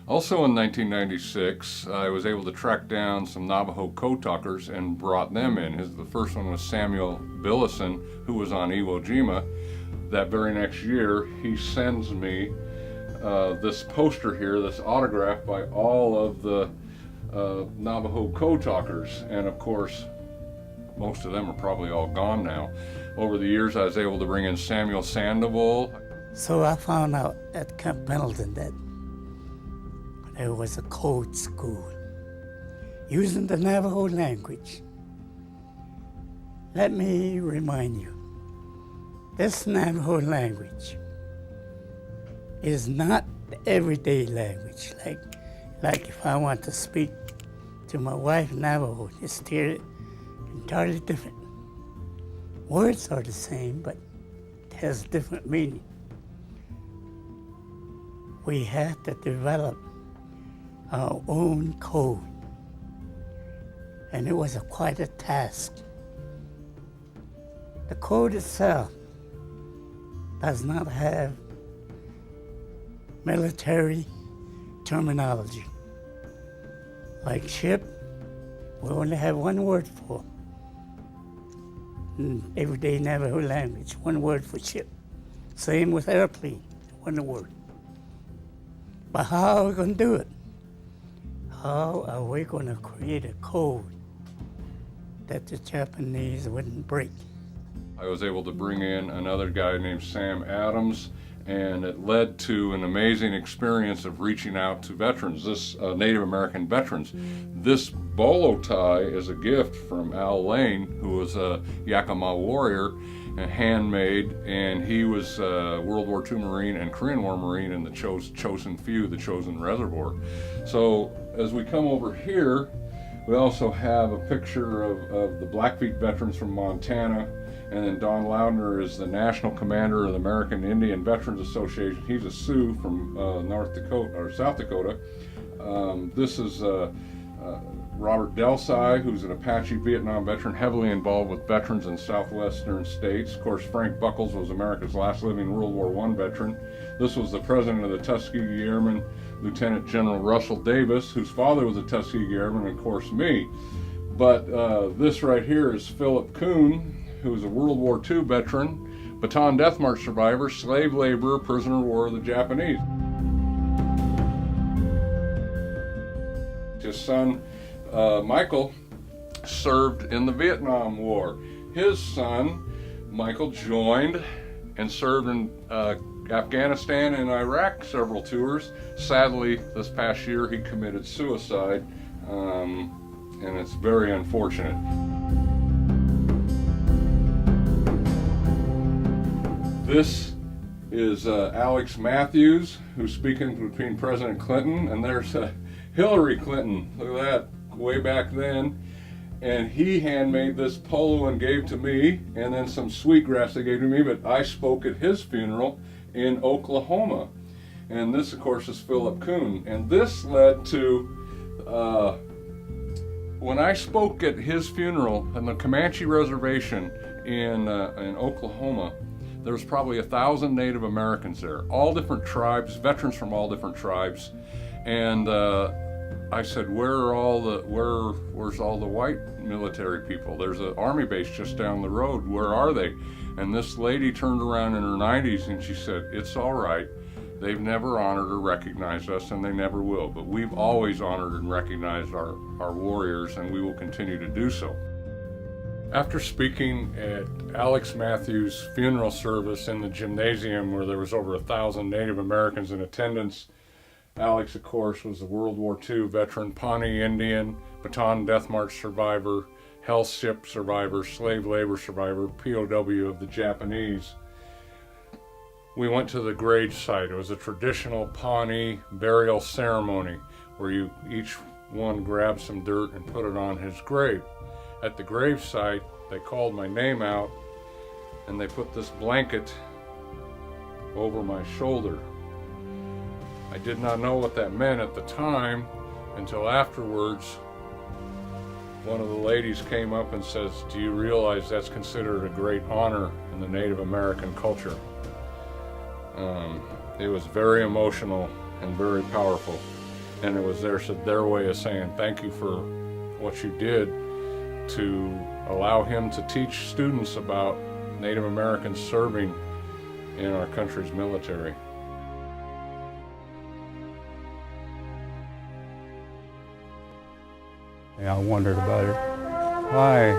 Also in 1996, I was able to track down some Navajo code talkers and brought them in. The first one was Samuel Billison, who was on Iwo Jima. That very next year, he sends me this poster here, this autograph by all of the Navajo code talkers. And of course, most of them are probably all gone now. Over the years, I was able to bring in Samuel Sandoval. So I found out at Camp Pendleton that there was a code school using the Navajo language. Let me remind you, this Navajo language is not the everyday language. Like if I want to speak to my wife Navajo, it's entirely different. Words are the same, but it has different meaning. We had to develop our own code, and it was quite a task. The code itself does not have military terminology. Like ship, we only have one word for. In everyday Navajo language, one word for ship. Same with airplane, one word. But how are we going to do it? How are we going to create a code that the Japanese wouldn't break? I was able to bring in another guy named Sam Adams, and it led to an amazing experience of reaching out to veterans, Native American veterans. This bolo tie is a gift from Al Lane, who was a Yakima warrior, and handmade, and he was a World War II Marine and Korean War Marine in the chosen few, the chosen reservoir. So as we come over here, we also have a picture of the Blackfeet veterans from Montana. And then Don Loudner is the national commander of the American Indian Veterans Association. He's a Sioux from South Dakota. This is Robert Delsai, who's an Apache Vietnam veteran, heavily involved with veterans in southwestern states. Of course, Frank Buckles was America's last living World War I veteran. This was the president of the Tuskegee Airmen, Lieutenant General Russell Davis, whose father was a Tuskegee Airman, and of course me. But this right here is Philip Kuhn, who was a World War II veteran, Bataan Death March survivor, slave laborer, prisoner of war of the Japanese. His son, Michael, served in the Vietnam War. His son, Michael, joined and served in Afghanistan and Iraq several tours. Sadly, this past year he committed suicide, and it's very unfortunate. This is Alex Matthews, who's speaking between President Clinton, and there's Hillary Clinton. Look at that, way back then. And he handmade this polo and gave to me, and then some sweetgrass they gave to me, but I spoke at his funeral in Oklahoma. And this, of course, is Philip Kuhn. And this led to, when I spoke at his funeral on the Comanche Reservation in Oklahoma, there was probably 1,000 Native Americans there, all different tribes, veterans from all different tribes. And I said, where's all the white military people? There's an army base just down the road. Where are they? And this lady turned around in her 90s and she said, it's all right. They've never honored or recognized us, and they never will. But we've always honored and recognized our warriors, and we will continue to do so. After speaking at Alex Matthews' funeral service in the gymnasium where there was over 1,000 Native Americans in attendance, Alex, of course, was a World War II veteran, Pawnee Indian, Bataan Death March survivor, Hell Ship survivor, slave labor survivor, POW of the Japanese. We went to the grave site. It was a traditional Pawnee burial ceremony where each one grabbed some dirt and put it on his grave. At the grave site, they called my name out and they put this blanket over my shoulder. I did not know what that meant at the time until afterwards. One of the ladies came up and says, do you realize that's considered a great honor in the Native American culture? It was very emotional and very powerful. And it was their way of saying thank you for what you did to allow him to teach students about Native Americans serving in our country's military. I wondered about it. Why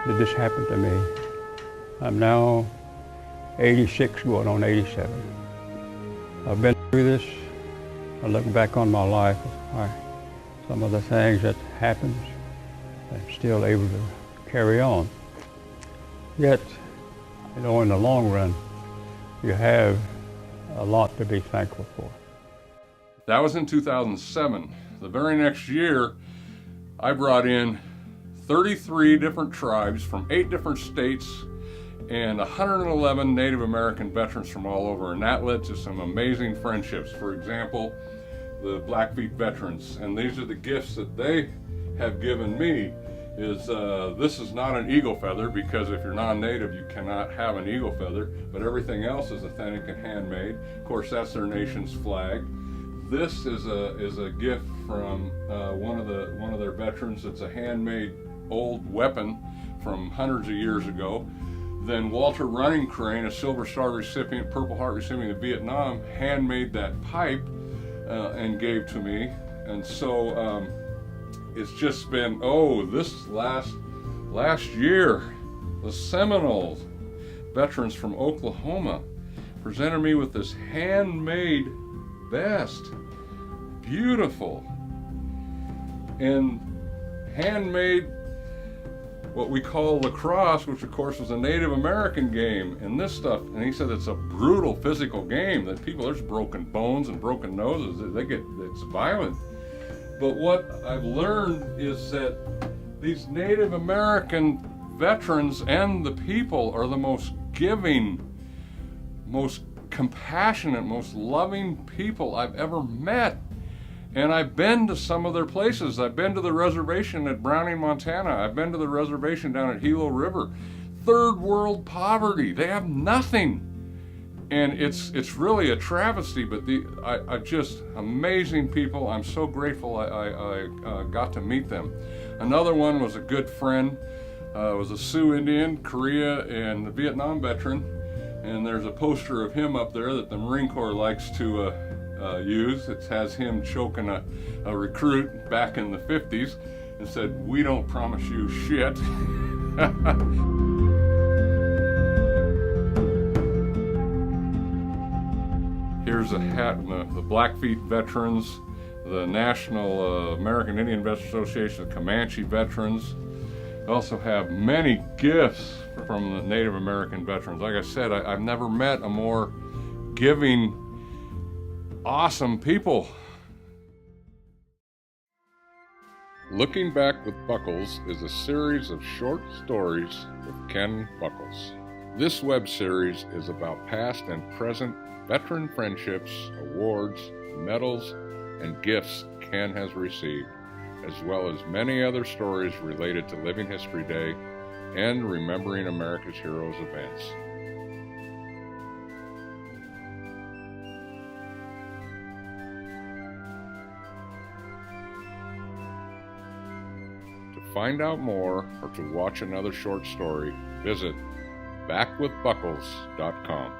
did this happen to me? I'm now 86, going on 87. I've been through this. I look back on my life, some of the things that happened, I'm still able to carry on. Yet, in the long run, you have a lot to be thankful for. That was in 2007. The very next year, I brought in 33 different tribes from 8 different states and 111 Native American veterans from all over, and that led to some amazing friendships. For example, the Blackfeet veterans, and these are the gifts that they have given me. This is not an eagle feather, because if you're non-native you cannot have an eagle feather, but everything else is authentic and handmade. Of course, that's their nation's flag. This is a gift from one of their veterans. It's a handmade old weapon from hundreds of years ago. Then Walter Running Crane, a Silver Star recipient, Purple Heart recipient of Vietnam, handmade that pipe and gave to me. And so it's just been, this last year, the Seminoles, veterans from Oklahoma, presented me with this handmade vest. Beautiful. And handmade what we call lacrosse, which of course was a Native American game, and this stuff. And he said it's a brutal physical game, that there's broken bones and broken noses. It's violent. But what I've learned is that these Native American veterans and the people are the most giving, most compassionate, most loving people I've ever met. And I've been to some of their places. I've been to the reservation at Browning, Montana. I've been to the reservation down at Gila River. Third world poverty. They have nothing. And it's really a travesty, but I just amazing people. I'm so grateful I got to meet them. Another one was a good friend, was a Sioux Indian, Korea, and the Vietnam veteran. And there's a poster of him up there that the Marine Corps likes to use. It has him choking a recruit back in the 50s and said, "We don't promise you shit." Here's a hat from the Blackfeet veterans, the National American Indian Veterans Association, the Comanche veterans. I also have many gifts from the Native American veterans. Like I said, I've never met a more giving, awesome people. Looking Back with Buckles is a series of short stories with Ken Buckles. This web series is about past and present veteran friendships, awards, medals, and gifts Ken has received, as well as many other stories related to Living History Day and Remembering America's Heroes events. To find out more or to watch another short story, visit backwithbuckles.com.